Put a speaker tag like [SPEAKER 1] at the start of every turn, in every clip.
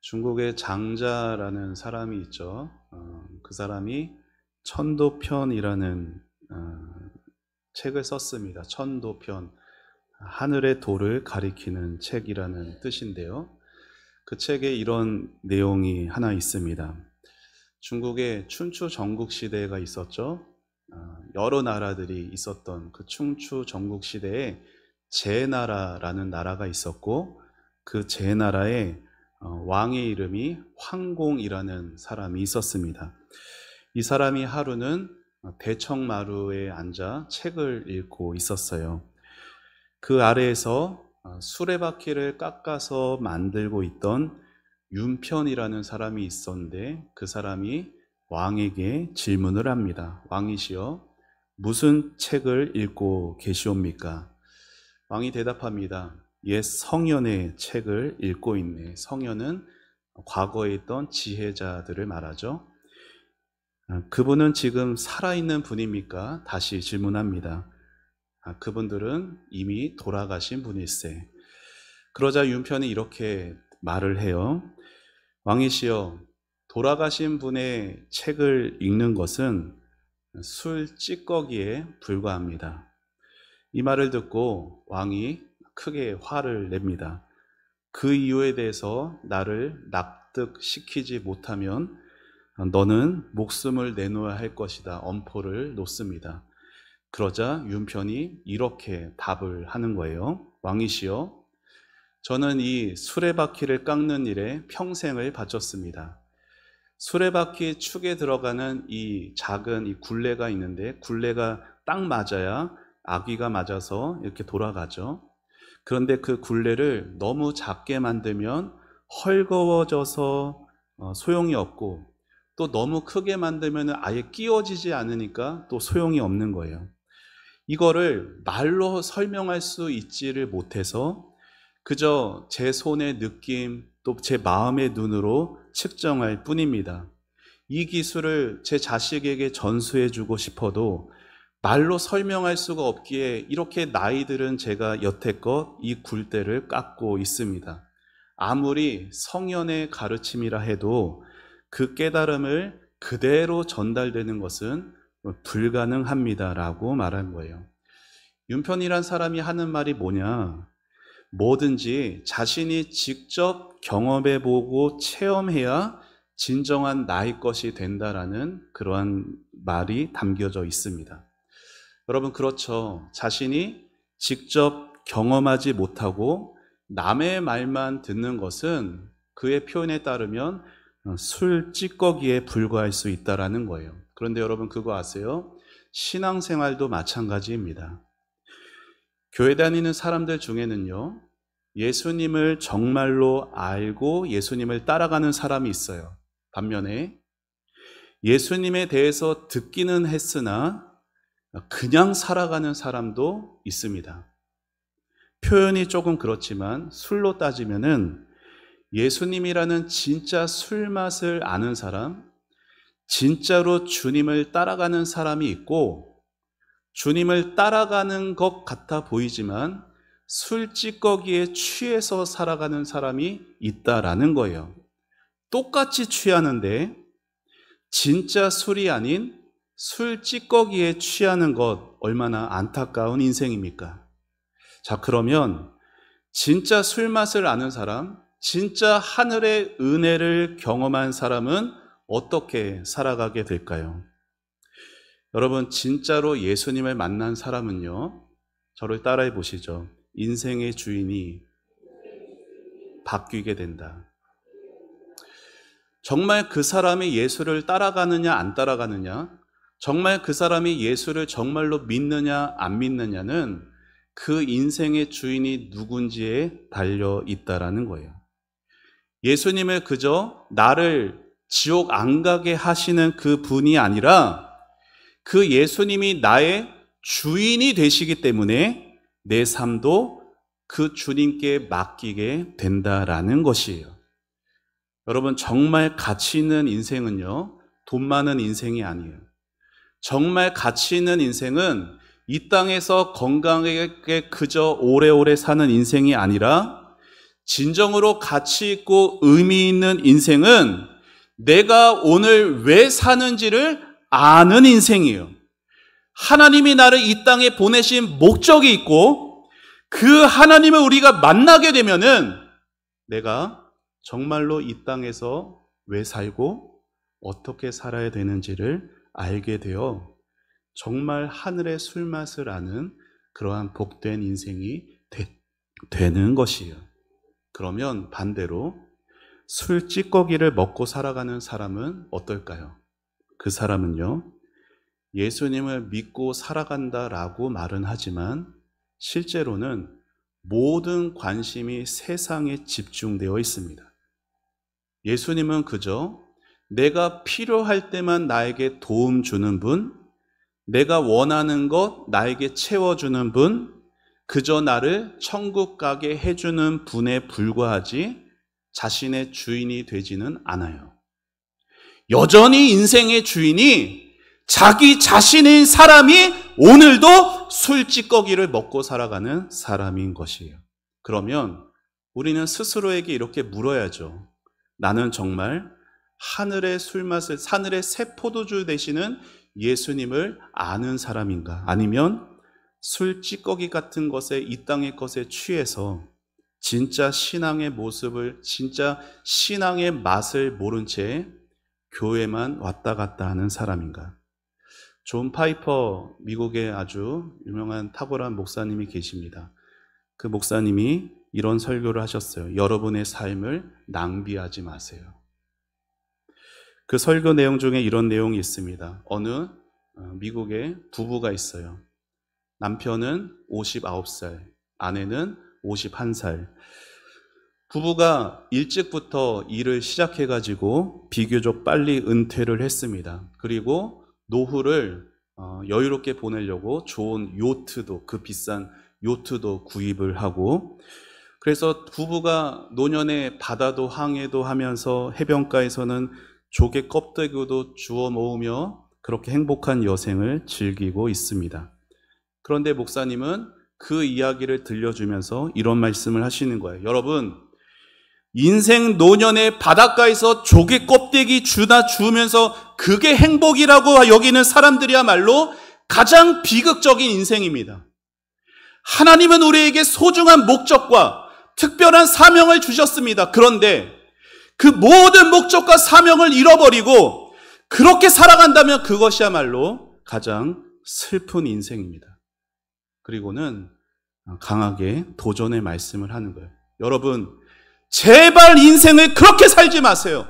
[SPEAKER 1] 중국의 장자라는 사람이 있죠. 그 사람이 천도편이라는 책을 썼습니다. 천도편, 하늘의 도를 가리키는 책이라는 뜻인데요. 그 책에 이런 내용이 하나 있습니다. 중국에 춘추 전국 시대가 있었죠. 여러 나라들이 있었던 그 춘추 전국 시대에 제나라라는 나라가 있었고, 그 제나라에 왕의 이름이 황공이라는 사람이 있었습니다. 이 사람이 하루는 대청마루에 앉아 책을 읽고 있었어요. 그 아래에서 수레바퀴를 깎아서 만들고 있던 윤편이라는 사람이 있었는데, 그 사람이 왕에게 질문을 합니다. 왕이시여, 무슨 책을 읽고 계시옵니까? 왕이 대답합니다. 옛 성현의 책을 읽고 있네. 성현은 과거에 있던 지혜자들을 말하죠. 그분은 지금 살아있는 분입니까? 다시 질문합니다. 그분들은 이미 돌아가신 분일세. 그러자 윤편이 이렇게 말을 해요. 왕이시여, 돌아가신 분의 책을 읽는 것은 술 찌꺼기에 불과합니다. 이 말을 듣고 왕이 크게 화를 냅니다. 그 이유에 대해서 나를 납득시키지 못하면 너는 목숨을 내놓아야 할 것이다. 엄포를 놓습니다. 그러자 윤편이 이렇게 답을 하는 거예요. 왕이시여, 저는 이 수레바퀴를 깎는 일에 평생을 바쳤습니다. 수레바퀴 축에 들어가는 이 작은 이 굴레가 있는데, 굴레가 딱 맞아야 아귀가 맞아서 이렇게 돌아가죠. 그런데 그 굴레를 너무 작게 만들면 헐거워져서 소용이 없고, 또 너무 크게 만들면 아예 끼워지지 않으니까 또 소용이 없는 거예요. 이거를 말로 설명할 수 있지를 못해서 그저 제 손의 느낌, 또 제 마음의 눈으로 측정할 뿐입니다. 이 기술을 제 자식에게 전수해주고 싶어도 말로 설명할 수가 없기에 이렇게 나이들은 제가 여태껏 이 굴대를 깎고 있습니다. 아무리 성현의 가르침이라 해도 그 깨달음을 그대로 전달되는 것은 불가능합니다라고 말한 거예요. 윤편이란 사람이 하는 말이 뭐냐? 뭐든지 자신이 직접 경험해보고 체험해야 진정한 나의 것이 된다라는 그러한 말이 담겨져 있습니다. 여러분, 그렇죠. 자신이 직접 경험하지 못하고 남의 말만 듣는 것은 그의 표현에 따르면 술 찌꺼기에 불과할 수 있다라는 거예요. 그런데 여러분, 그거 아세요? 신앙생활도 마찬가지입니다. 교회 다니는 사람들 중에는요, 예수님을 정말로 알고 예수님을 따라가는 사람이 있어요. 반면에 예수님에 대해서 듣기는 했으나 그냥 살아가는 사람도 있습니다. 표현이 조금 그렇지만 술로 따지면은 예수님이라는 진짜 술맛을 아는 사람, 진짜로 주님을 따라가는 사람이 있고, 주님을 따라가는 것 같아 보이지만 술 찌꺼기에 취해서 살아가는 사람이 있다라는 거예요. 똑같이 취하는데 진짜 술이 아닌 술 찌꺼기에 취하는 것, 얼마나 안타까운 인생입니까? 자, 그러면 진짜 술맛을 아는 사람, 진짜 하늘의 은혜를 경험한 사람은 어떻게 살아가게 될까요? 여러분, 진짜로 예수님을 만난 사람은요, 저를 따라해 보시죠. 인생의 주인이 바뀌게 된다. 정말 그 사람이 예수를 따라가느냐 안 따라가느냐, 정말 그 사람이 예수를 정말로 믿느냐 안 믿느냐는 그 인생의 주인이 누군지에 달려 있다라는 거예요. 예수님을 그저 나를 지옥 안 가게 하시는 그 분이 아니라 그 예수님이 나의 주인이 되시기 때문에 내 삶도 그 주님께 맡기게 된다라는 것이에요. 여러분, 정말 가치 있는 인생은요, 돈 많은 인생이 아니에요. 정말 가치 있는 인생은 이 땅에서 건강하게 그저 오래오래 사는 인생이 아니라 진정으로 가치 있고 의미 있는 인생은 내가 오늘 왜 사는지를 아는 인생이에요. 하나님이 나를 이 땅에 보내신 목적이 있고 그 하나님을 우리가 만나게 되면은 내가 정말로 이 땅에서 왜 살고 어떻게 살아야 되는지를 알게 되어 정말 하늘의 술맛을 아는 그러한 복된 인생이 되는 것이에요. 그러면 반대로 술 찌꺼기를 먹고 살아가는 사람은 어떨까요? 그 사람은요, 예수님을 믿고 살아간다라고 말은 하지만 실제로는 모든 관심이 세상에 집중되어 있습니다. 예수님은 그저 내가 필요할 때만 나에게 도움 주는 분, 내가 원하는 것 나에게 채워주는 분, 그저 나를 천국 가게 해주는 분에 불과하지 자신의 주인이 되지는 않아요. 여전히 인생의 주인이 자기 자신인 사람이 오늘도 술찌꺼기를 먹고 살아가는 사람인 것이에요. 그러면 우리는 스스로에게 이렇게 물어야죠. 나는 정말 하늘의 술맛을, 하늘의 새 포도주 되시는 예수님을 아는 사람인가? 아니면 술찌꺼기 같은 것에, 이 땅의 것에 취해서 진짜 신앙의 모습을, 진짜 신앙의 맛을 모른 채 교회만 왔다 갔다 하는 사람인가? 존 파이퍼, 미국의 아주 유명한 탁월한 목사님이 계십니다. 그 목사님이 이런 설교를 하셨어요. 여러분의 삶을 낭비하지 마세요. 그 설교 내용 중에 이런 내용이 있습니다. 어느 미국의 부부가 있어요. 남편은 59살, 아내는 51살. 부부가 일찍부터 일을 시작해가지고 비교적 빨리 은퇴를 했습니다. 그리고 노후를 여유롭게 보내려고 좋은 요트도, 그 비싼 요트도 구입을 하고, 그래서 부부가 노년에 바다도 항해도 하면서 해변가에서는 조개 껍데기도 주워 모으며 그렇게 행복한 여생을 즐기고 있습니다. 그런데 목사님은 그 이야기를 들려주면서 이런 말씀을 하시는 거예요. 여러분, 인생 노년에 바닷가에서 조개 껍데기 주면서 그게 행복이라고 여기는 사람들이야말로 가장 비극적인 인생입니다. 하나님은 우리에게 소중한 목적과 특별한 사명을 주셨습니다. 그런데 그 모든 목적과 사명을 잃어버리고 그렇게 살아간다면 그것이야말로 가장 슬픈 인생입니다. 그리고는 강하게 도전의 말씀을 하는 거예요. 여러분, 제발 인생을 그렇게 살지 마세요.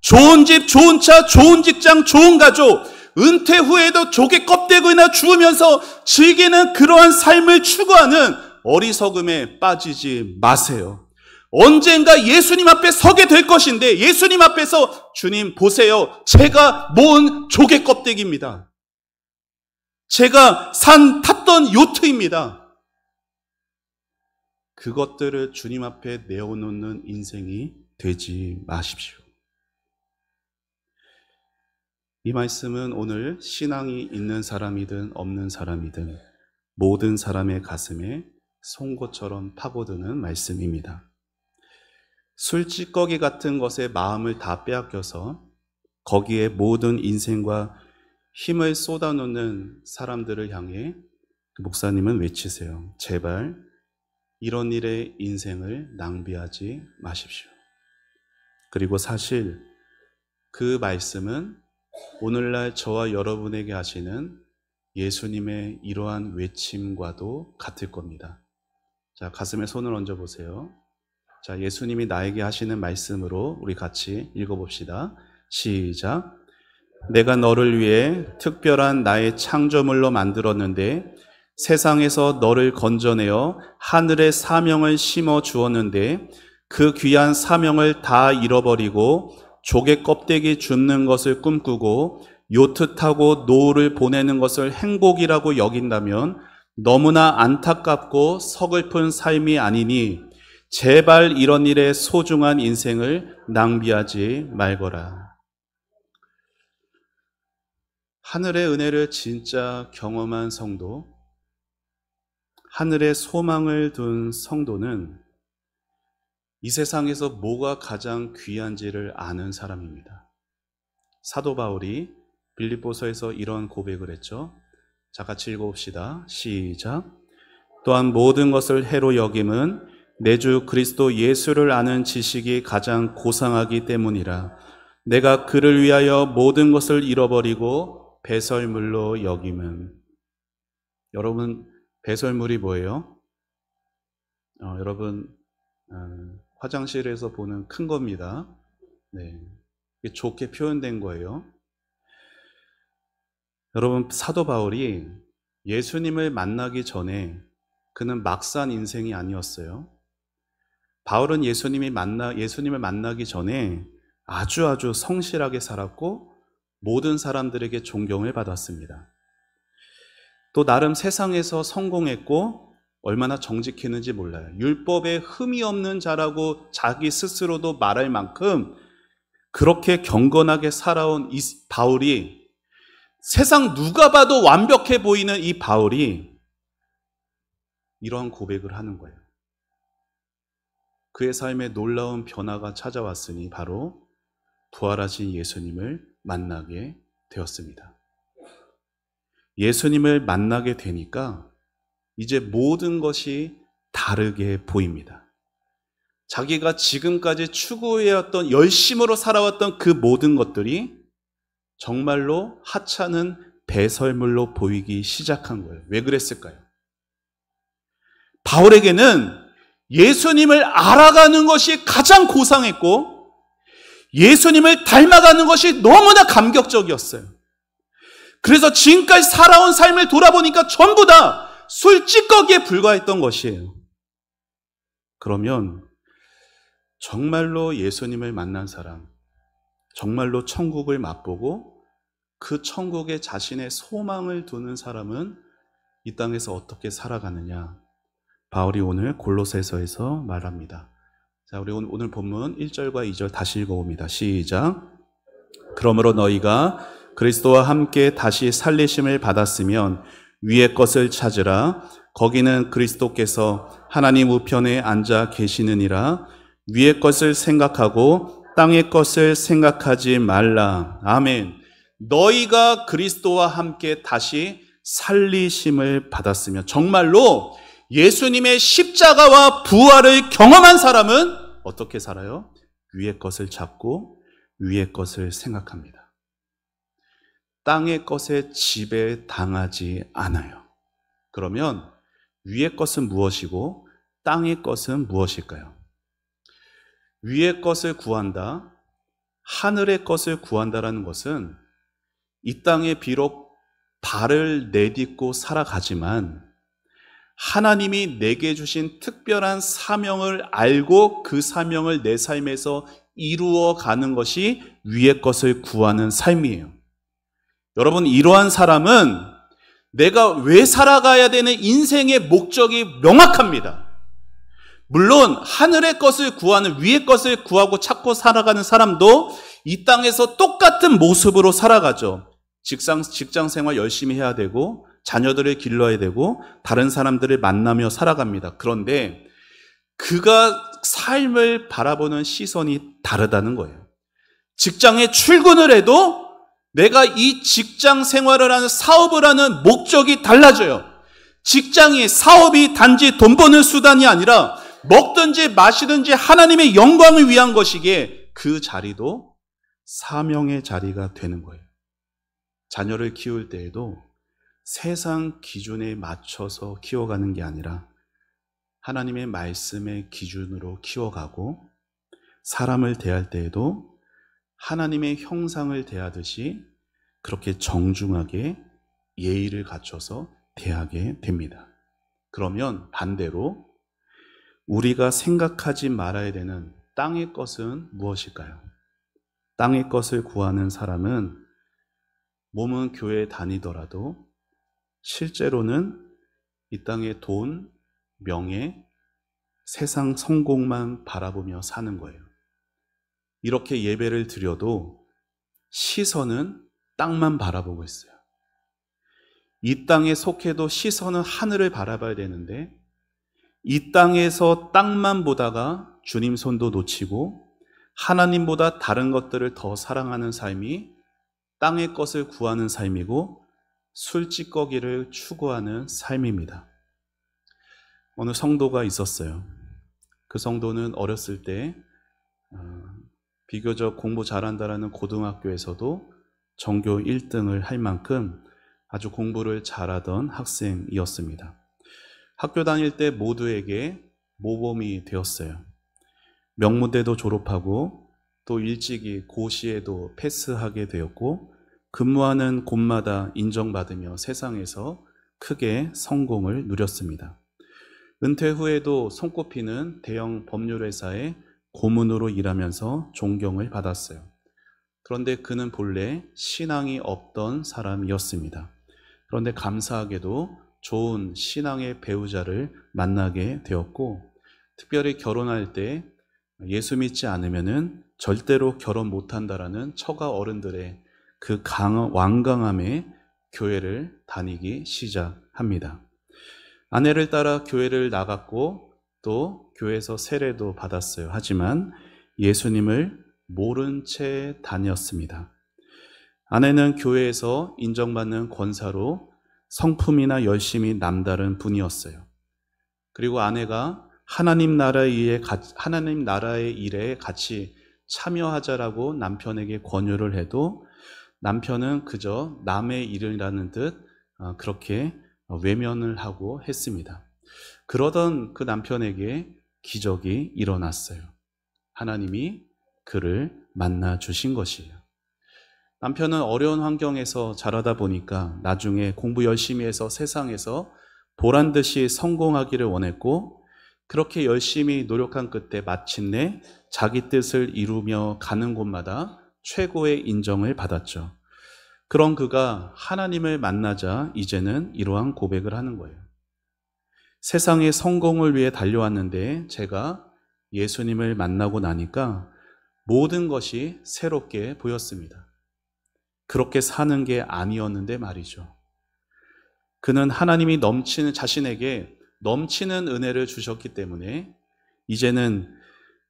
[SPEAKER 1] 좋은 집, 좋은 차, 좋은 직장, 좋은 가족, 은퇴 후에도 조개 껍데기나 주우면서 즐기는 그러한 삶을 추구하는 어리석음에 빠지지 마세요. 언젠가 예수님 앞에 서게 될 것인데 예수님 앞에서 주님 보세요. 제가 모은 조개 껍데기입니다. 제가 탔던 요트입니다. 그것들을 주님 앞에 내어놓는 인생이 되지 마십시오. 이 말씀은 오늘 신앙이 있는 사람이든 없는 사람이든 모든 사람의 가슴에 송곳처럼 파고드는 말씀입니다. 술찌꺼기 같은 것에 마음을 다 빼앗겨서 거기에 모든 인생과 힘을 쏟아놓는 사람들을 향해 목사님은 외치세요. 제발 이런 일에 인생을 낭비하지 마십시오. 그리고 사실 그 말씀은 오늘날 저와 여러분에게 하시는 예수님의 이러한 외침과도 같을 겁니다. 자, 가슴에 손을 얹어 보세요. 자, 예수님이 나에게 하시는 말씀으로 우리 같이 읽어봅시다. 시작. 내가 너를 위해 특별한 나의 창조물로 만들었는데 세상에서 너를 건져내어 하늘의 사명을 심어 주었는데 그 귀한 사명을 다 잃어버리고 조개 껍데기 줍는 것을 꿈꾸고 요트 타고 노후를 보내는 것을 행복이라고 여긴다면 너무나 안타깝고 서글픈 삶이 아니니 제발 이런 일에 소중한 인생을 낭비하지 말거라. 하늘의 은혜를 진짜 경험한 성도, 하늘의 소망을 둔 성도는 이 세상에서 뭐가 가장 귀한지를 아는 사람입니다. 사도 바울이 빌립보서에서 이런 고백을 했죠. 자, 같이 읽어봅시다. 시작. 또한 모든 것을 해로 여김은 내 주 그리스도 예수를 아는 지식이 가장 고상하기 때문이라. 내가 그를 위하여 모든 것을 잃어버리고 배설물로 여김은. 여러분, 배설물이 뭐예요? 여러분, 화장실에서 보는 큰 겁니다. 네, 이게 좋게 표현된 거예요. 여러분, 사도 바울이 예수님을 만나기 전에 그는 막 산 인생이 아니었어요. 바울은 예수님을 만나기 전에 아주 성실하게 살았고 모든 사람들에게 존경을 받았습니다. 또 나름 세상에서 성공했고 얼마나 정직했는지 몰라요. 율법에 흠이 없는 자라고 자기 스스로도 말할 만큼 그렇게 경건하게 살아온 이 바울이, 세상 누가 봐도 완벽해 보이는 이 바울이 이러한 고백을 하는 거예요. 그의 삶에 놀라운 변화가 찾아왔으니 바로 부활하신 예수님을 만나게 되었습니다. 예수님을 만나게 되니까 이제 모든 것이 다르게 보입니다. 자기가 지금까지 추구해왔던, 열심으로 살아왔던 그 모든 것들이 정말로 하찮은 배설물로 보이기 시작한 거예요. 왜 그랬을까요? 바울에게는 예수님을 알아가는 것이 가장 고상했고 예수님을 닮아가는 것이 너무나 감격적이었어요. 그래서 지금까지 살아온 삶을 돌아보니까 전부 다 술찌꺼기에 불과했던 것이에요. 그러면 정말로 예수님을 만난 사람, 정말로 천국을 맛보고 그 천국에 자신의 소망을 두는 사람은 이 땅에서 어떻게 살아가느냐, 바울이 오늘 골로새서에서 말합니다. 자, 우리 오늘 본문 1절과 2절 다시 읽어봅니다. 시작. 그러므로 너희가 그리스도와 함께 다시 살리심을 받았으면 위의 것을 찾으라. 거기는 그리스도께서 하나님 우편에 앉아 계시느니라. 위의 것을 생각하고 땅의 것을 생각하지 말라. 아멘. 너희가 그리스도와 함께 다시 살리심을 받았으면, 정말로 예수님의 십자가와 부활을 경험한 사람은 어떻게 살아요? 위의 것을 찾고 위의 것을 생각합니다. 땅의 것에 지배당하지 않아요. 그러면 위의 것은 무엇이고 땅의 것은 무엇일까요? 위의 것을 구한다, 하늘의 것을 구한다라는 것은 이 땅에 비록 발을 내딛고 살아가지만 하나님이 내게 주신 특별한 사명을 알고 그 사명을 내 삶에서 이루어 가는 것이 위의 것을 구하는 삶이에요. 여러분, 이러한 사람은 내가 왜 살아가야 되는 인생의 목적이 명확합니다. 물론 하늘의 것을 구하는, 위의 것을 구하고 찾고 살아가는 사람도 이 땅에서 똑같은 모습으로 살아가죠. 직장 생활 열심히 해야 되고 자녀들을 길러야 되고 다른 사람들을 만나며 살아갑니다. 그런데 그가 삶을 바라보는 시선이 다르다는 거예요. 직장에 출근을 해도 내가 이 직장 생활을 하는, 사업을 하는 목적이 달라져요. 직장이, 사업이 단지 돈 버는 수단이 아니라 먹든지 마시든지 하나님의 영광을 위한 것이기에 그 자리도 사명의 자리가 되는 거예요. 자녀를 키울 때에도 세상 기준에 맞춰서 키워가는 게 아니라 하나님의 말씀의 기준으로 키워가고, 사람을 대할 때에도 하나님의 형상을 대하듯이 그렇게 정중하게 예의를 갖춰서 대하게 됩니다. 그러면 반대로 우리가 생각하지 말아야 되는 땅의 것은 무엇일까요? 땅의 것을 구하는 사람은 몸은 교회에 다니더라도 실제로는 이 땅의 돈, 명예, 세상 성공만 바라보며 사는 거예요. 이렇게 예배를 드려도 시선은 땅만 바라보고 있어요. 이 땅에 속해도 시선은 하늘을 바라봐야 되는데 이 땅에서 땅만 보다가 주님 손도 놓치고 하나님보다 다른 것들을 더 사랑하는 삶이 땅의 것을 구하는 삶이고 술찌꺼기를 추구하는 삶입니다. 어느 성도가 있었어요. 그 성도는 어렸을 때 비교적 공부 잘한다라는 고등학교에서도 전교 1등을 할 만큼 아주 공부를 잘하던 학생이었습니다. 학교 다닐 때 모두에게 모범이 되었어요. 명문대도 졸업하고 또 일찍이 고시에도 패스하게 되었고 근무하는 곳마다 인정받으며 세상에서 크게 성공을 누렸습니다. 은퇴 후에도 손꼽히는 대형 법률회사의 고문으로 일하면서 존경을 받았어요. 그런데 그는 본래 신앙이 없던 사람이었습니다. 그런데 감사하게도 좋은 신앙의 배우자를 만나게 되었고 특별히 결혼할 때 예수 믿지 않으면은 절대로 결혼 못한다라는 처가 어른들의 그 완강함에 교회를 다니기 시작합니다. 아내를 따라 교회를 나갔고 또 교회에서 세례도 받았어요. 하지만 예수님을 모른 채 다녔습니다. 아내는 교회에서 인정받는 권사로 성품이나 열심이 남다른 분이었어요. 그리고 아내가 하나님 나라의 일에 같이 참여하자라고 남편에게 권유를 해도 남편은 그저 남의 일이라는 듯 그렇게 외면을 하고 했습니다. 그러던 그 남편에게 기적이 일어났어요. 하나님이 그를 만나 주신 것이에요. 남편은 어려운 환경에서 자라다 보니까 나중에 공부 열심히 해서 세상에서 보란듯이 성공하기를 원했고 그렇게 열심히 노력한 끝에 마침내 자기 뜻을 이루며 가는 곳마다 최고의 인정을 받았죠. 그런 그가 하나님을 만나자 이제는 이러한 고백을 하는 거예요. 세상의 성공을 위해 달려왔는데 제가 예수님을 만나고 나니까 모든 것이 새롭게 보였습니다. 그렇게 사는 게 아니었는데 말이죠. 그는 하나님이 자신에게 넘치는 은혜를 주셨기 때문에 이제는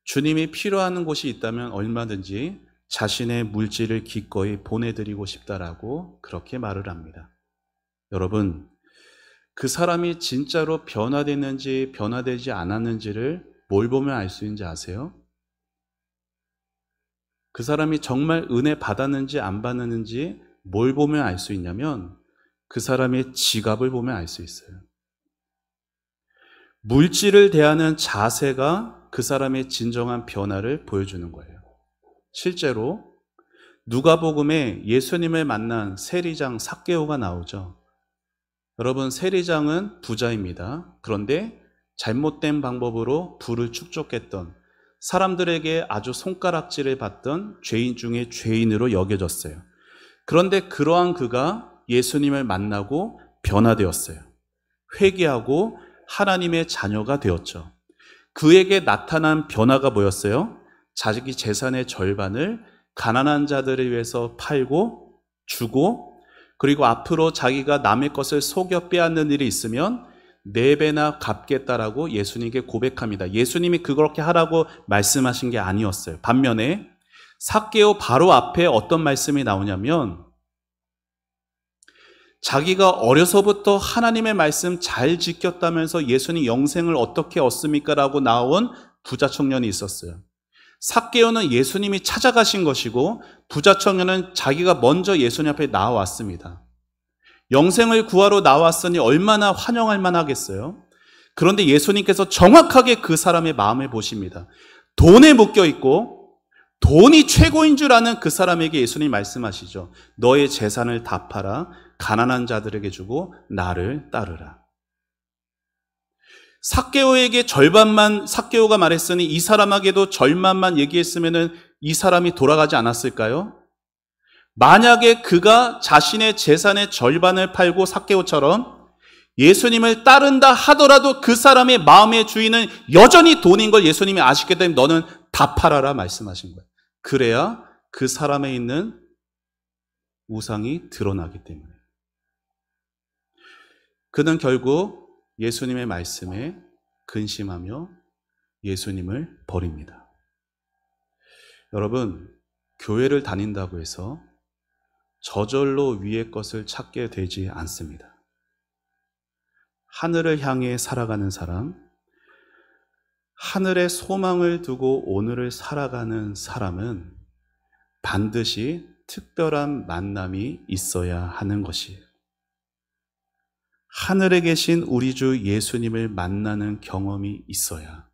[SPEAKER 1] 주님이 필요한 곳이 있다면 얼마든지 자신의 물질을 기꺼이 보내드리고 싶다라고 그렇게 말을 합니다. 여러분, 그 사람이 진짜로 변화됐는지 변화되지 않았는지를 뭘 보면 알 수 있는지 아세요? 그 사람이 정말 은혜 받았는지 안 받았는지 뭘 보면 알 수 있냐면 그 사람의 지갑을 보면 알 수 있어요. 물질을 대하는 자세가 그 사람의 진정한 변화를 보여주는 거예요. 실제로 누가복음에 예수님을 만난 세리장 삭개오가 나오죠. 여러분, 세리장은 부자입니다. 그런데 잘못된 방법으로 부를 축적했던 사람들에게 아주 손가락질을 받던 죄인 중에 죄인으로 여겨졌어요. 그런데 그러한 그가 예수님을 만나고 변화되었어요. 회개하고 하나님의 자녀가 되었죠. 그에게 나타난 변화가 뭐였어요? 자기 재산의 절반을 가난한 자들을 위해서 팔고 주고 그리고 앞으로 자기가 남의 것을 속여 빼앗는 일이 있으면 4배나 갚겠다라고 예수님께 고백합니다. 예수님이 그렇게 하라고 말씀하신 게 아니었어요. 반면에 삭개오 바로 앞에 어떤 말씀이 나오냐면 자기가 어려서부터 하나님의 말씀 잘 지켰다면서 예수님 영생을 어떻게 얻습니까? 라고 나온 부자 청년이 있었어요. 삭개오는 예수님이 찾아가신 것이고 부자 청년은 자기가 먼저 예수님 앞에 나와왔습니다. 영생을 구하러 나왔으니 얼마나 환영할 만하겠어요? 그런데 예수님께서 정확하게 그 사람의 마음을 보십니다. 돈에 묶여 있고 돈이 최고인 줄 아는 그 사람에게 예수님이 말씀하시죠. 너의 재산을 다 팔아 가난한 자들에게 주고 나를 따르라. 삭개오에게 절반만 삭개오가 말했으니 이 사람에게도 절반만 얘기했으면 이 사람이 돌아가지 않았을까요? 만약에 그가 자신의 재산의 절반을 팔고 삭개오처럼 예수님을 따른다 하더라도 그 사람의 마음의 주인은 여전히 돈인 걸 예수님이 아시기 때문에 너는 다 팔아라 말씀하신 거예요. 그래야 그 사람에 있는 우상이 드러나기 때문에. 그는 결국 예수님의 말씀에 근심하며 예수님을 버립니다. 여러분, 교회를 다닌다고 해서 저절로 위의 것을 찾게 되지 않습니다. 하늘을 향해 살아가는 사람, 하늘의 소망을 두고 오늘을 살아가는 사람은 반드시 특별한 만남이 있어야 하는 것이에요. 하늘에 계신 우리 주 예수님을 만나는 경험이 있어야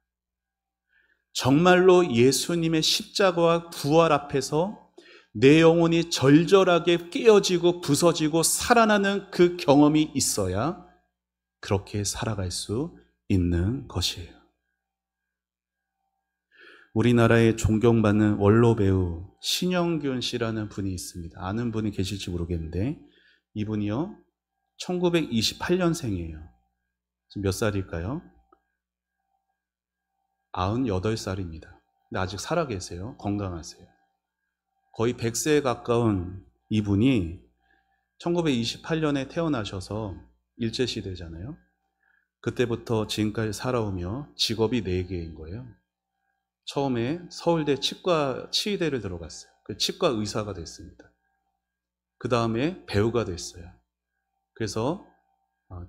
[SPEAKER 1] 정말로 예수님의 십자가와 부활 앞에서 내 영혼이 절절하게 깨어지고 부서지고 살아나는 그 경험이 있어야 그렇게 살아갈 수 있는 것이에요. 우리나라에 존경받는 원로 배우 신영균 씨라는 분이 있습니다. 아는 분이 계실지 모르겠는데 이분이요 1928년생이에요. 지금 몇 살일까요? 98살입니다. 근데 아직 살아계세요. 건강하세요. 거의 100세에 가까운 이분이 1928년에 태어나셔서 일제시대잖아요. 그때부터 지금까지 살아오며 직업이 4개인 거예요. 처음에 서울대 치의대를 들어갔어요. 그 치과 의사가 됐습니다. 그 다음에 배우가 됐어요. 그래서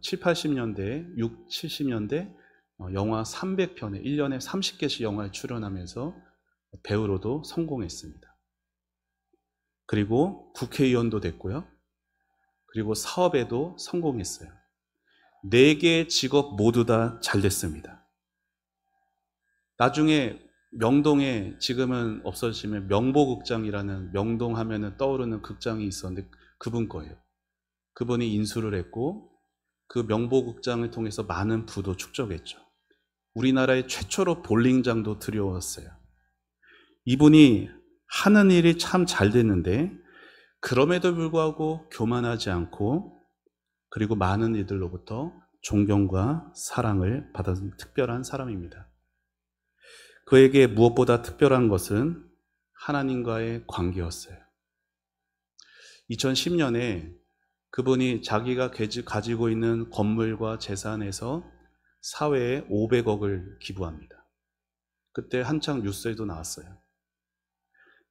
[SPEAKER 1] 7, 80년대, 6, 70년대 영화 300편에 1년에 30개씩 영화에 출연하면서 배우로도 성공했습니다. 그리고 국회의원도 됐고요. 그리고 사업에도 성공했어요. 4개의 직업 모두 다 잘 됐습니다. 나중에 명동에 지금은 없어지면 명보극장이라는 명동 하면은 떠오르는 극장이 있었는데 그분 거예요. 그분이 인수를 했고 그 명보극장을 통해서 많은 부도 축적했죠. 우리나라의 최초로 볼링장도 들여왔어요. 이분이 하는 일이 참 잘 됐는데 그럼에도 불구하고 교만하지 않고 그리고 많은 이들로부터 존경과 사랑을 받은 특별한 사람입니다. 그에게 무엇보다 특별한 것은 하나님과의 관계였어요. 2010년에 그분이 자기가 가지고 있는 건물과 재산에서 사회에 500억을 기부합니다. 그때 한창 뉴스에도 나왔어요.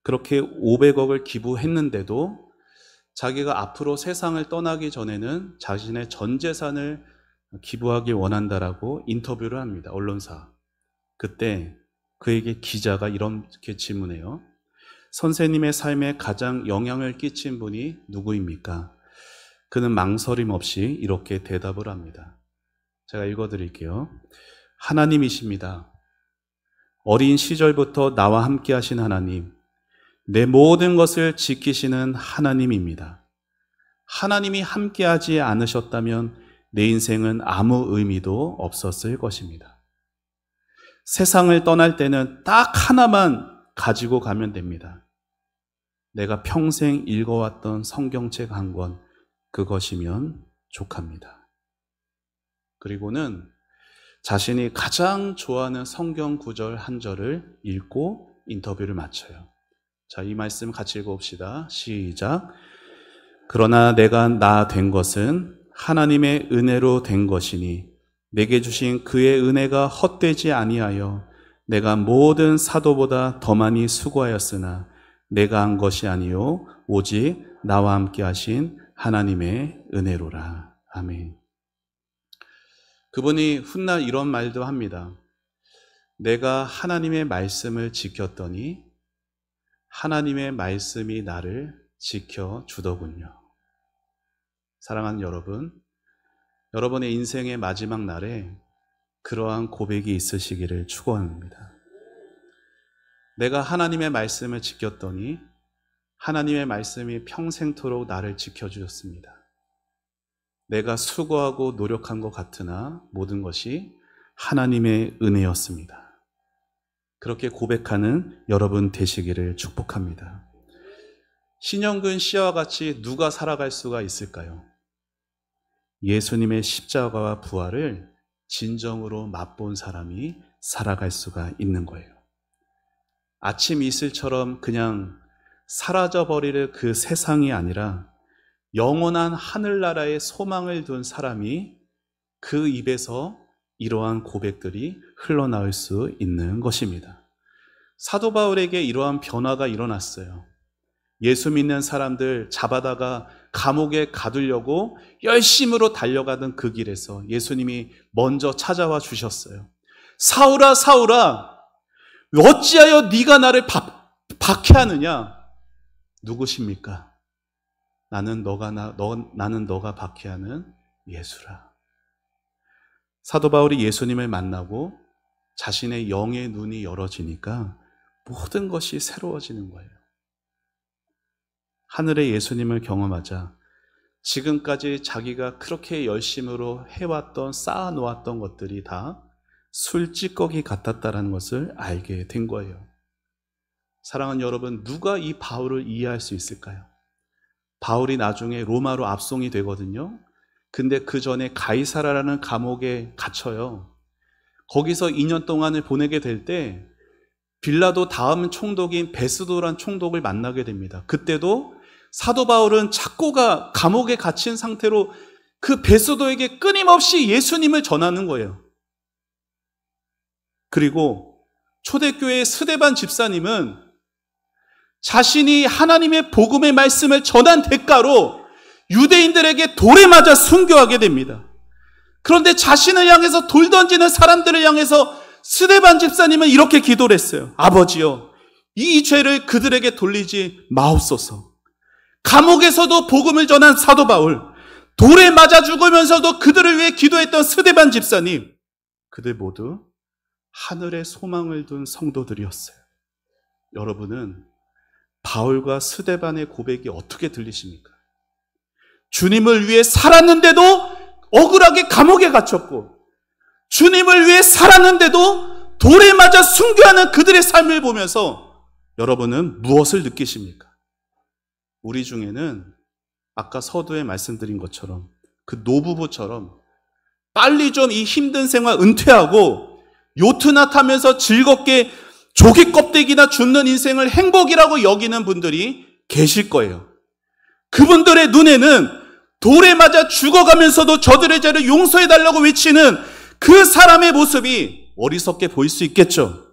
[SPEAKER 1] 그렇게 500억을 기부했는데도 자기가 앞으로 세상을 떠나기 전에는 자신의 전 재산을 기부하길 원한다라고 인터뷰를 합니다. 언론사. 그때 그에게 기자가 이렇게 질문해요. 선생님의 삶에 가장 영향을 끼친 분이 누구입니까? 그는 망설임 없이 이렇게 대답을 합니다. 제가 읽어드릴게요. 하나님이십니다. 어린 시절부터 나와 함께 하신 하나님, 내 모든 것을 지키시는 하나님입니다. 하나님이 함께하지 않으셨다면 내 인생은 아무 의미도 없었을 것입니다. 세상을 떠날 때는 딱 하나만 가지고 가면 됩니다. 내가 평생 읽어왔던 성경책 한 권, 그것이면 족합니다. 그리고는 자신이 가장 좋아하는 성경 구절 한 절을 읽고 인터뷰를 마쳐요. 자, 이 말씀 같이 읽어봅시다. 시작. 그러나 내가 나 된 것은 하나님의 은혜로 된 것이니 내게 주신 그의 은혜가 헛되지 아니하여 내가 모든 사도보다 더 많이 수고하였으나 내가 한 것이 아니요 오직 나와 함께 하신 하나님의 은혜로라. 아멘. 그분이 훗날 이런 말도 합니다. 내가 하나님의 말씀을 지켰더니 하나님의 말씀이 나를 지켜주더군요. 사랑하는 여러분, 여러분의 인생의 마지막 날에 그러한 고백이 있으시기를 축원합니다. 내가 하나님의 말씀을 지켰더니 하나님의 말씀이 평생토록 나를 지켜주셨습니다. 내가 수고하고 노력한 것 같으나 모든 것이 하나님의 은혜였습니다. 그렇게 고백하는 여러분 되시기를 축복합니다. 신영근 씨와 같이 누가 살아갈 수가 있을까요? 예수님의 십자가와 부활을 진정으로 맛본 사람이 살아갈 수가 있는 거예요. 아침 이슬처럼 그냥 사라져버릴 그 세상이 아니라 영원한 하늘나라의 소망을 둔 사람이 그 입에서 이러한 고백들이 흘러나올 수 있는 것입니다. 사도 바울에게 이러한 변화가 일어났어요. 예수 믿는 사람들 잡아다가 감옥에 가두려고 열심으로 달려가던 그 길에서 예수님이 먼저 찾아와 주셨어요. 사울아, 사울아, 어찌하여 네가 나를 박해하느냐? 누구십니까? 나는 너가 박해하는 예수라. 사도 바울이 예수님을 만나고 자신의 영의 눈이 열어지니까 모든 것이 새로워지는 거예요. 하늘의 예수님을 경험하자 지금까지 자기가 그렇게 열심으로 해왔던, 쌓아놓았던 것들이 다 술찌꺼기 같았다는 것을 알게 된 거예요. 사랑하는 여러분, 누가 이 바울을 이해할 수 있을까요? 바울이 나중에 로마로 압송이 되거든요. 근데 그 전에 가이사라라는 감옥에 갇혀요. 거기서 2년 동안을 보내게 될 때 빌라도 다음 총독인 베스도란 총독을 만나게 됩니다. 그때도 사도 바울은 작고가 감옥에 갇힌 상태로 그 베스도에게 끊임없이 예수님을 전하는 거예요. 그리고 초대교회의 스데반 집사님은 자신이 하나님의 복음의 말씀을 전한 대가로 유대인들에게 돌에 맞아 순교하게 됩니다. 그런데 자신을 향해서 돌 던지는 사람들을 향해서 스데반 집사님은 이렇게 기도를 했어요. 아버지여, 이 죄를 그들에게 돌리지 마옵소서. 감옥에서도 복음을 전한 사도 바울, 돌에 맞아 죽으면서도 그들을 위해 기도했던 스데반 집사님, 그들 모두 하늘에 소망을 둔 성도들이었어요. 여러분은 바울과 스데반의 고백이 어떻게 들리십니까? 주님을 위해 살았는데도 억울하게 감옥에 갇혔고, 주님을 위해 살았는데도 돌에 맞아 순교하는 그들의 삶을 보면서 여러분은 무엇을 느끼십니까? 우리 중에는 아까 서두에 말씀드린 것처럼 그 노부부처럼 빨리 좀 이 힘든 생활 은퇴하고 요트나 타면서 즐겁게 조개 껍데기나 줍는 인생을 행복이라고 여기는 분들이 계실 거예요. 그분들의 눈에는 돌에 맞아 죽어가면서도 저들의 죄를 용서해달라고 외치는 그 사람의 모습이 어리석게 보일 수 있겠죠.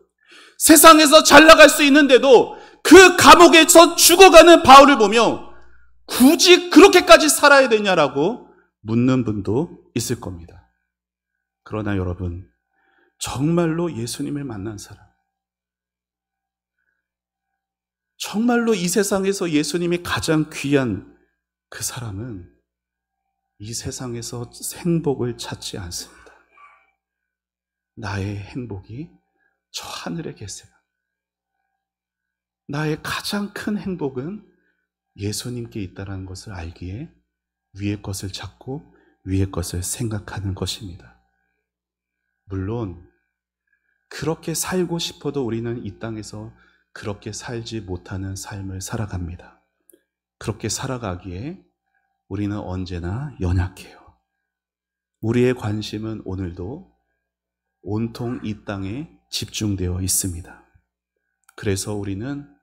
[SPEAKER 1] 세상에서 잘 나갈 수 있는데도 그 감옥에서 죽어가는 바울을 보며 굳이 그렇게까지 살아야 되냐라고 묻는 분도 있을 겁니다. 그러나 여러분, 정말로 예수님을 만난 사람, 정말로 이 세상에서 예수님이 가장 귀한 그 사람은 이 세상에서 행복을 찾지 않습니다. 나의 행복이 저 하늘에 계세요. 나의 가장 큰 행복은 예수님께 있다는 것을 알기에 위의 것을 찾고 위의 것을 생각하는 것입니다. 물론 그렇게 살고 싶어도 우리는 이 땅에서 그렇게 살지 못하는 삶을 살아갑니다. 그렇게 살아가기에 우리는 언제나 연약해요. 우리의 관심은 오늘도 온통 이 땅에 집중되어 있습니다. 그래서 우리는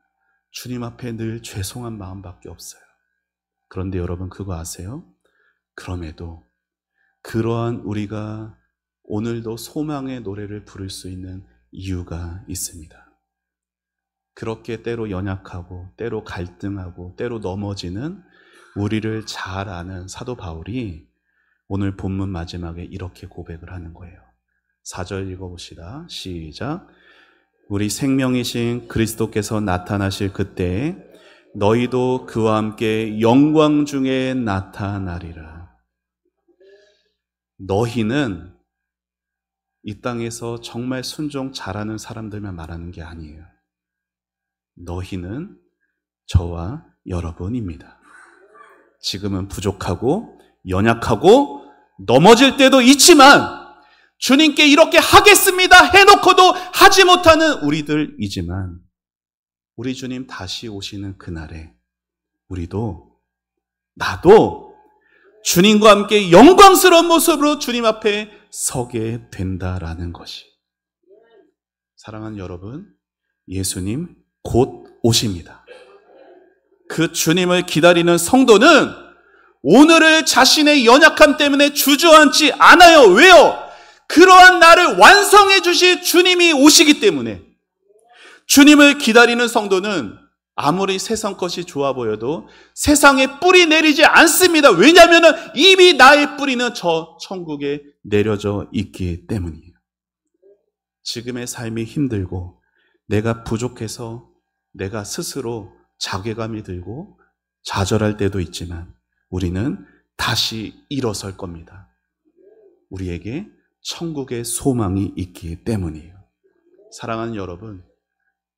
[SPEAKER 1] 주님 앞에 늘 죄송한 마음밖에 없어요. 그런데 여러분 그거 아세요? 그럼에도 그러한 우리가 오늘도 소망의 노래를 부를 수 있는 이유가 있습니다. 그렇게 때로 연약하고 때로 갈등하고 때로 넘어지는 우리를 잘 아는 사도 바울이 오늘 본문 마지막에 이렇게 고백을 하는 거예요. 4절 읽어봅시다. 시작. 우리 생명이신 그리스도께서 나타나실 그때에 너희도 그와 함께 영광 중에 나타나리라. 너희는 이 땅에서 정말 순종 잘하는 사람들만 말하는 게 아니에요. 너희는 저와 여러분입니다. 지금은 부족하고 연약하고 넘어질 때도 있지만 주님께 이렇게 하겠습니다 해놓고도 하지 못하는 우리들이지만 우리 주님 다시 오시는 그날에 우리도 나도 주님과 함께 영광스러운 모습으로 주님 앞에 서게 된다라는 것이. 사랑하는 여러분, 예수님 곧 오십니다. 그 주님을 기다리는 성도는 오늘을 자신의 연약함 때문에 주저앉지 않아요. 왜요? 그러한 나를 완성해 주실 주님이 오시기 때문에 주님을 기다리는 성도는 아무리 세상 것이 좋아 보여도 세상에 뿌리 내리지 않습니다. 왜냐하면 이미 나의 뿌리는 저 천국에 내려져 있기 때문이에요. 지금의 삶이 힘들고 내가 부족해서 내가 스스로 자괴감이 들고 좌절할 때도 있지만 우리는 다시 일어설 겁니다. 우리에게 천국의 소망이 있기 때문이에요. 사랑하는 여러분,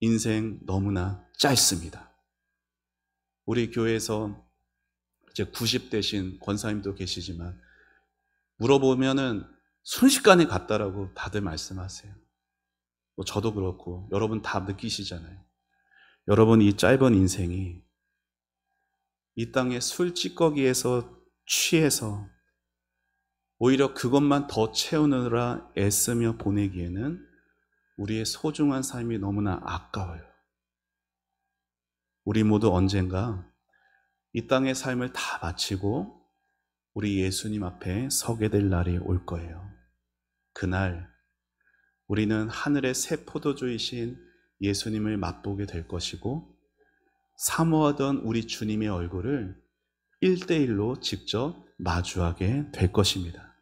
[SPEAKER 1] 인생 너무나 짧습니다. 우리 교회에서 이제 90대신 권사님도 계시지만 물어보면은 순식간에 갔다라고 다들 말씀하세요. 저도 그렇고 여러분 다 느끼시잖아요. 여러분 이 짧은 인생이 이 땅의 술 찌꺼기에서 취해서 오히려 그것만 더 채우느라 애쓰며 보내기에는 우리의 소중한 삶이 너무나 아까워요. 우리 모두 언젠가 이 땅의 삶을 다 마치고 우리 예수님 앞에 서게 될 날이 올 거예요. 그날 우리는 하늘의 새 포도주이신 예수님을 맛보게 될 것이고 사모하던 우리 주님의 얼굴을 1대1로 직접 마주하게 될 것입니다.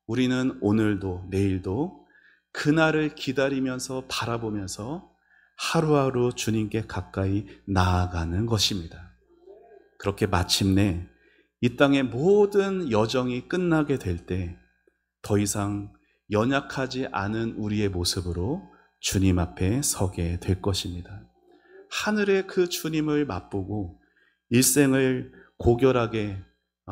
[SPEAKER 1] 우리는 오늘도 내일도 그날을 기다리면서 바라보면서 하루하루 주님께 가까이 나아가는 것입니다. 그렇게 마침내 이 땅의 모든 여정이 끝나게 될 때 더 이상 연약하지 않은 우리의 모습으로 주님 앞에 서게 될 것입니다. 하늘의 그 주님을 맛보고 일생을 고결하게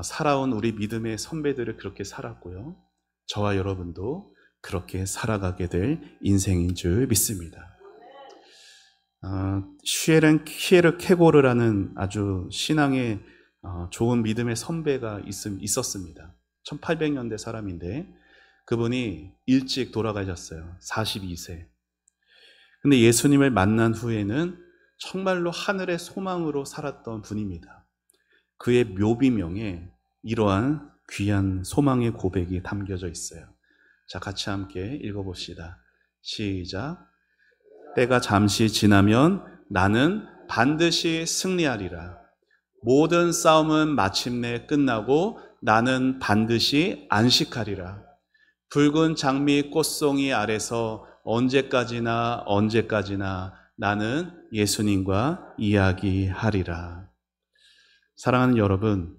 [SPEAKER 1] 살아온 우리 믿음의 선배들을 그렇게 살았고요. 저와 여러분도 그렇게 살아가게 될 인생인 줄 믿습니다. 슈에렌 키에르케고르라는 아주 신앙의 좋은 믿음의 선배가 있었습니다. 1800년대 사람인데 그분이 일찍 돌아가셨어요. 42세. 근데 예수님을 만난 후에는 정말로 하늘의 소망으로 살았던 분입니다. 그의 묘비명에 이러한 귀한 소망의 고백이 담겨져 있어요. 자, 같이 함께 읽어봅시다. 시작. 때가 잠시 지나면 나는 반드시 승리하리라. 모든 싸움은 마침내 끝나고 나는 반드시 안식하리라. 붉은 장미 꽃송이 아래서 언제까지나 나는 예수님과 이야기하리라. 사랑하는 여러분,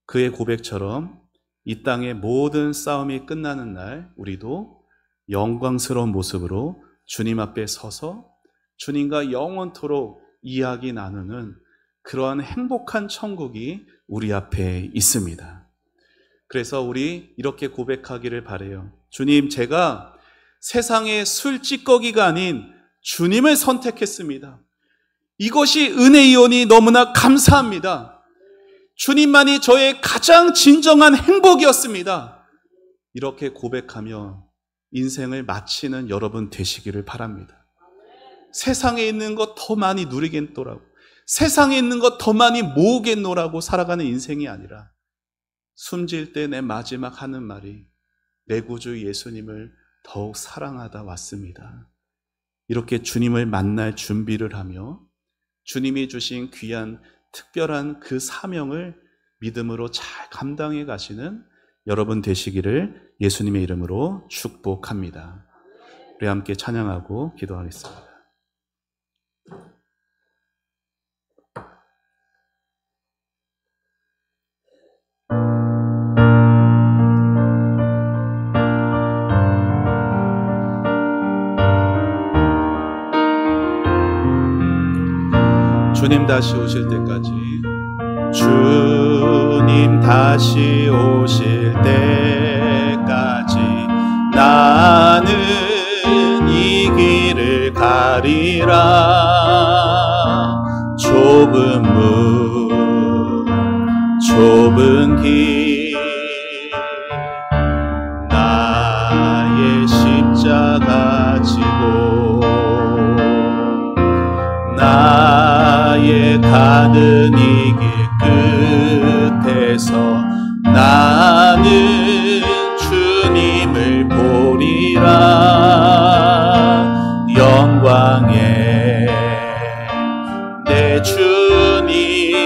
[SPEAKER 1] 그의 고백처럼 이 땅의 모든 싸움이 끝나는 날 우리도 영광스러운 모습으로 주님 앞에 서서 주님과 영원토록 이야기 나누는 그러한 행복한 천국이 우리 앞에 있습니다. 그래서 우리 이렇게 고백하기를 바라요. 주님, 제가 세상의 술 찌꺼기가 아닌 주님을 선택했습니다. 이것이 은혜이오니 너무나 감사합니다. 주님만이 저의 가장 진정한 행복이었습니다. 이렇게 고백하며 인생을 마치는 여러분 되시기를 바랍니다. 세상에 있는 것 더 많이 누리겠노라고, 세상에 있는 것 더 많이 모으겠노라고 살아가는 인생이 아니라 숨질 때 내 마지막 하는 말이 내 구주 예수님을 더욱 사랑하다 왔습니다. 이렇게 주님을 만날 준비를 하며 주님이 주신 귀한 특별한 그 사명을 믿음으로 잘 감당해 가시는 여러분 되시기를 예수님의 이름으로 축복합니다. 우리 함께 찬양하고 기도하겠습니다. 주님 다시 오실 때까지, 주님 다시 오실 때까지 나는 이 길을 가리라. 좁은 문, 좁은 길, 나의 십자가 지고 나의 가는 이 길 끝에서 나는 주님을 주님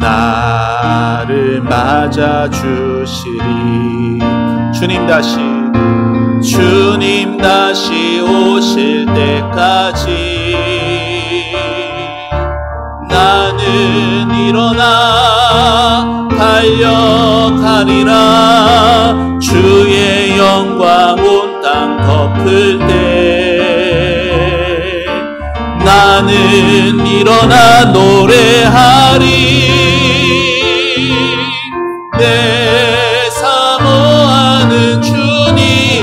[SPEAKER 1] 나를 맞아주시리. 주님 다시 오실 때까지 나는 일어나 달려가리라. 주의 영광 온 땅 덮을 때 나는 일어나 노래하리. 내 사모하는 주님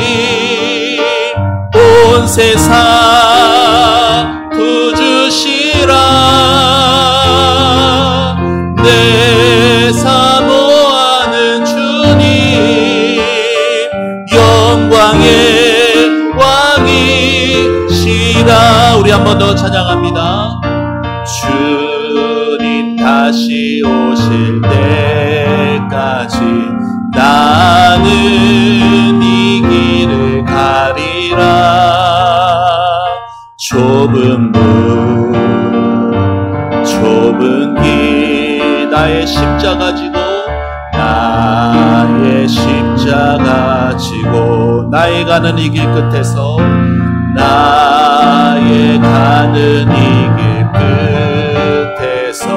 [SPEAKER 1] 온 세상 구주시라. 내 사모하는 주님 영광의 왕이시라. 우리 한 번 더 찬양합니다. 주님 다시 오실 때까지 나는 이 길을 가리라. 좁은 길 나의 십자가 지고 나의 가는 이 길 끝에서 나의 가는 이 길 끝에서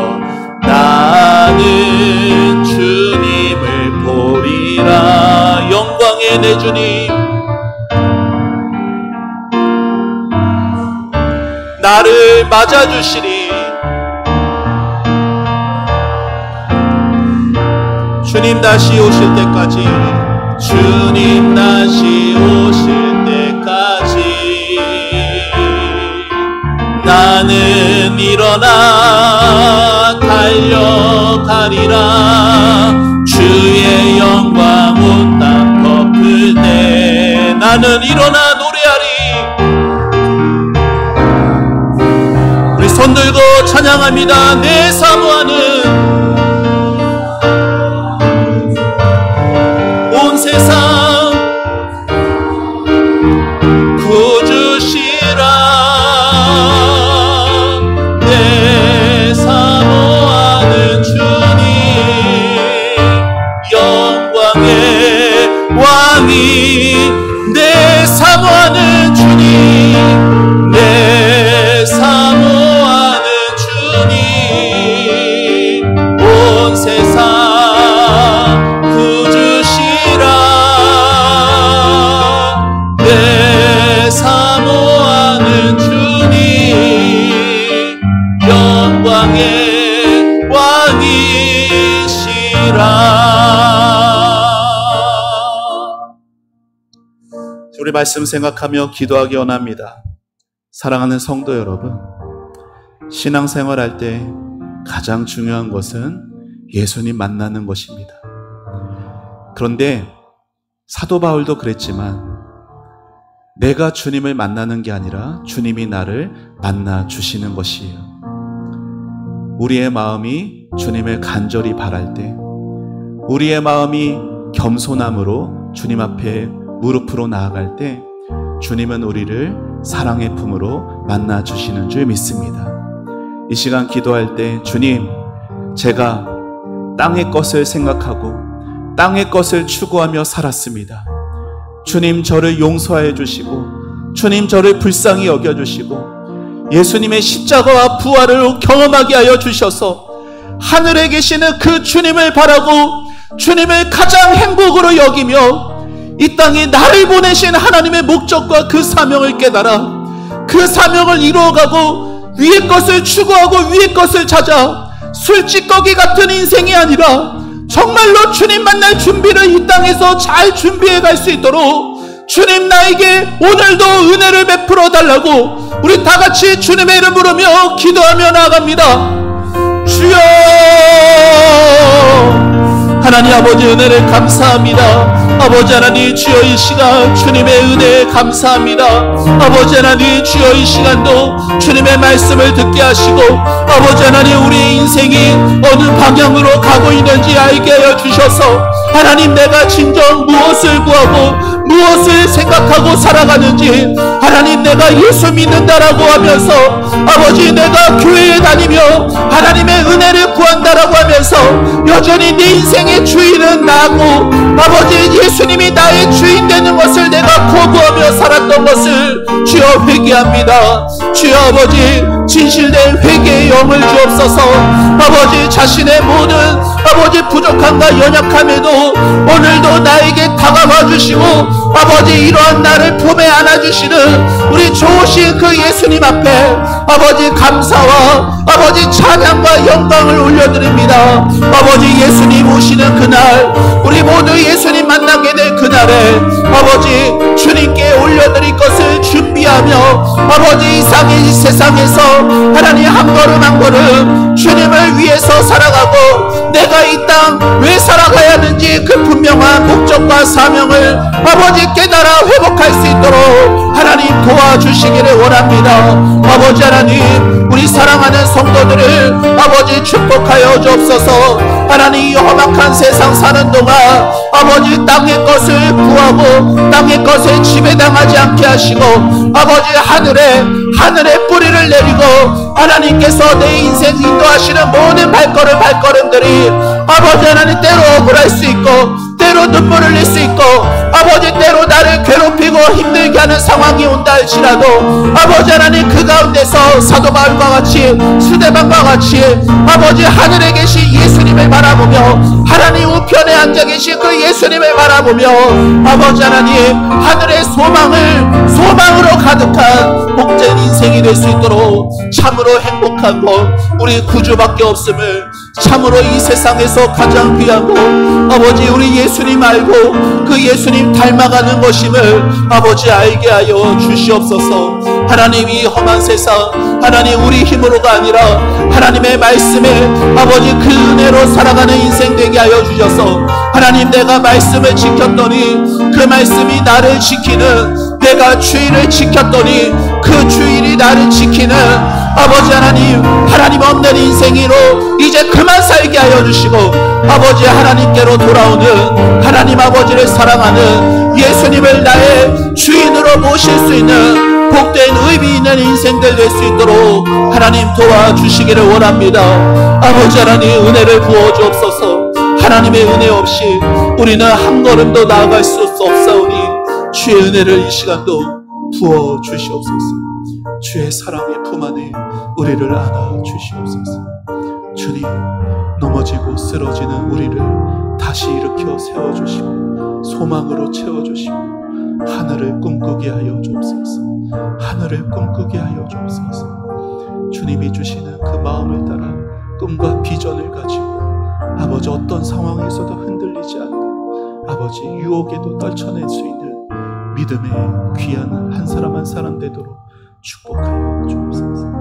[SPEAKER 1] 나는 주님을 보리라. 영광의 내 주님 나를 맞아주시리. 주님 다시 오실 때까지 주님 다시 오실 때까지 나는 일어나 달려가리라. 주의 영광 온 땅 덮을 때 나는 일어나 노래하리. 우리 손 들고 찬양합니다. 내 사모하는 온 세상 구주시라. 내 사모하는 주님 영광의 왕이 내 사모하는 주님 내 사모하는 주님 온 세상 구주시라. 내 사모하는 주님 영광의 왕이시라. 우리 말씀 생각하며 기도하기 원합니다. 사랑하는 성도 여러분, 신앙생활할 때 가장 중요한 것은 예수님 만나는 것입니다. 그런데 사도 바울도 그랬지만 내가 주님을 만나는 게 아니라 주님이 나를 만나 주시는 것이에요. 우리의 마음이 주님을 간절히 바랄 때, 우리의 마음이 겸손함으로 주님 앞에 무릎으로 나아갈 때 주님은 우리를 사랑의 품으로 만나 주시는 줄 믿습니다. 이 시간 기도할 때 주님, 제가 땅의 것을 생각하고 땅의 것을 추구하며 살았습니다. 주님 저를 용서해 주시고 주님 저를 불쌍히 여겨주시고 예수님의 십자가와 부활을 경험하게 하여 주셔서 하늘에 계시는 그 주님을 바라고 주님을 가장 행복으로 여기며 이 땅에 나를 보내신 하나님의 목적과 그 사명을 깨달아 그 사명을 이루어가고 위의 것을 추구하고 위의 것을 찾아 술찌꺼기 같은 인생이 아니라 정말로 주님 만날 준비를 이 땅에서 잘 준비해 갈 수 있도록 주님 나에게 오늘도 은혜를 베풀어 달라고 우리 다 같이 주님의 이름 부르며 기도하며 나아갑니다. 주여
[SPEAKER 2] 하나님 아버지 은혜를 감사합니다. 아버지 하나님 주여 이 시간 주님의 은혜에 감사합니다. 아버지 하나님 주여 이 시간도 주님의 말씀을 듣게 하시고 아버지 하나님 우리의 인생이 어느 방향으로 가고 있는지 알게 하여 주셔서 하나님 내가 진정 무엇을 구하고 무엇을 생각하고 살아가는지 하나님 내가 예수 믿는다라고 하면서 아버지 내가 교회에 다니며 하나님의 은혜를 구한다라고 하면서 여전히 내 인생의 주인은 나고 아버지 예수님이 나의 주인 되는 것을 내가 거부하며 살았던 것을 주여 회개합니다. 주여 아버지 진실된 회개의 영을 주옵소서. 아버지 자신의 모든 아버지 부족함과 연약함에도 오늘도 나에게 다가와 주시고 아버지 이러한 나를 품에 안아주시는 우리 좋으신 그 예수님 앞에 아버지 감사와 아버지 찬양과 영광을 올려드립니다. 아버지 예수님 오시는 그날 우리 모두 예수님 만나게 될 그날에 아버지 주님께 올려드릴 것을 준비하며 아버지 이 세상에서 하나님 한 걸음 한 걸음 주님을 위해서 살아가고 내가 이 땅 왜 살아가야 하는지 그 분명한 목적과 사명을 아버지 깨달아 회복할 수 있도록 하나님 도와주시기를 원합니다. 아버지 하나님 우리 사랑하는 성도들을 아버지 축복하여 주옵소서. 하나님 이 험악한 세상 사는 동안 아버지 땅의 것을 구하고 땅의 것에 지배당하지 않게 하시고 아버지 하늘에 뿌리를 내리고 하나님께서 내 인생 인도하시는 모든 발걸음들이 아버지 하나님 때로 억울할 수 있고 때로 눈물을 흘릴 수 있고 아버지 때로 나를 괴롭히고 힘들게 하는 상황이 온다 할지라도 아버지 하나님 그 가운데서 사도 바울과 같이 스데반과 같이 아버지 하늘에 계신 예수님을 바라보며 하나님 우편에 앉아 계신 그 예수님을 바라보며 아버지 하나님 하늘의 소망으로 가득한 복된 인생이 될 수 있도록 참으로 행복한 것 우리 구주밖에 없음을 참으로 이 세상에서 가장 귀한 것 아버지 우리 예수님 알고 그 예수님 닮아가는 것임을 아버지 알게 하여 주시옵소서. 하나님 이 험한 세상 하나님 우리 힘으로가 아니라 하나님의 말씀에 아버지 그 은혜로 살아가는 인생 되게 하여 주셔서 하나님 내가 말씀을 지켰더니 그 말씀이 나를 지키는 내가 주일을 지켰더니 그 주일이 나를 지키는 아버지 하나님 없는 인생으로 이제 그만 살게 하여 주시고 아버지 하나님께로 돌아오는 하나님 아버지를 사랑하는 예수님을 나의 주인으로 모실 수 있는 복된 의미 있는 인생들 될 수 있도록 하나님 도와주시기를 원합니다. 아버지 하나님 은혜를 부어주옵소서. 하나님의 은혜 없이 우리는 한 걸음도 나아갈 수 없사오니 주의 은혜를 이 시간도 부어주시옵소서. 주의 사랑의 품 안에 우리를 안아주시옵소서. 주님 넘어지고 쓰러지는 우리를 다시 일으켜 세워주시고 소망으로 채워주시고 하늘을 꿈꾸게 하여 주옵소서. 하늘을 꿈꾸게 하여 주옵소서. 주님이 주시는 그 마음을 따라 꿈과 비전을 가지고 아버지 어떤 상황에서도 흔들리지 않고 아버지 유혹에도 떨쳐낼 수 있는 믿음의 귀한 한 사람 한 사람 되도록 축복하여 주옵소서.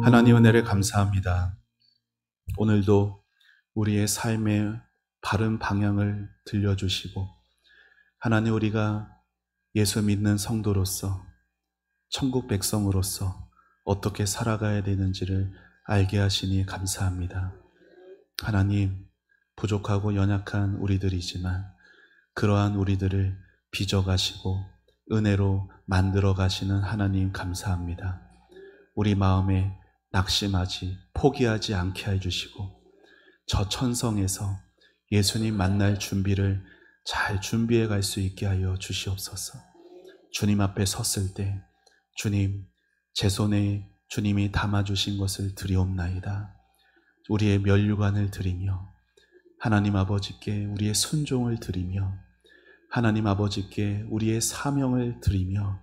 [SPEAKER 1] 하나님 은혜를 감사합니다. 오늘도 우리의 삶의 바른 방향을 들려주시고 하나님 우리가 예수 믿는 성도로서 천국 백성으로서 어떻게 살아가야 되는지를 알게 하시니 감사합니다. 하나님 부족하고 연약한 우리들이지만 그러한 우리들을 빚어가시고 은혜로 만들어 가시는 하나님 감사합니다. 우리 마음에 낙심하지 포기하지 않게 해주시고 저 천성에서 예수님 만날 준비를 잘 준비해 갈 수 있게 하여 주시옵소서. 주님 앞에 섰을 때 주님 제 손에 주님이 담아주신 것을 드리옵나이다. 우리의 면류관을 드리며 하나님 아버지께 우리의 순종을 드리며 하나님 아버지께 우리의 사명을 드리며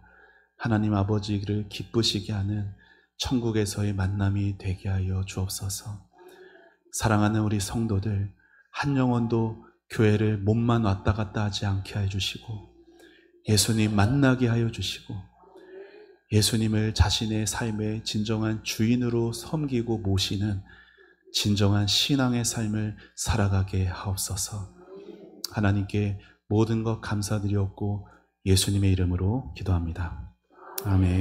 [SPEAKER 1] 하나님 아버지를 기쁘시게 하는 천국에서의 만남이 되게 하여 주옵소서. 사랑하는 우리 성도들 한 영혼도 교회를 몸만 왔다 갔다 하지 않게 해주시고 예수님 만나게 하여 주시고 예수님을 자신의 삶의 진정한 주인으로 섬기고 모시는 진정한 신앙의 삶을 살아가게 하옵소서. 하나님께 모든 것 감사드리옵고 예수님의 이름으로 기도합니다. 아멘.